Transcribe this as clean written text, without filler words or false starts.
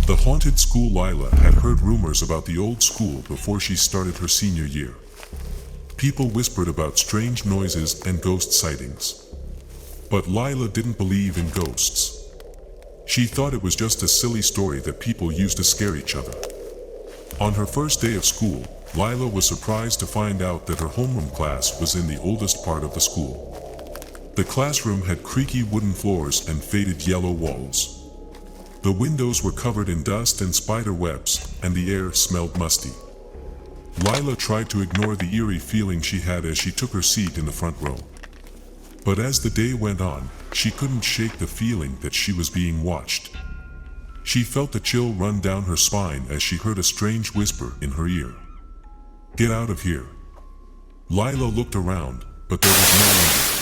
The haunted school. Lila had heard rumors about the old school before she started her senior year. People whispered about strange noises and ghost sightings. But Lila didn't believe in ghosts. She thought it was just a silly story that people used to scare each other. On her first day of school, Lila was surprised to find out that her homeroom class was in the oldest part of the school. The classroom had creaky wooden floors and faded yellow walls. The windows were covered in dust and spider webs, and the air smelled musty. Lila tried to ignore the eerie feeling she had as she took her seat in the front row. But as the day went on, she couldn't shake the feeling that she was being watched. She felt a chill run down her spine as she heard a strange whisper in her ear. "Get out of here." Lila looked around, but there was no one there.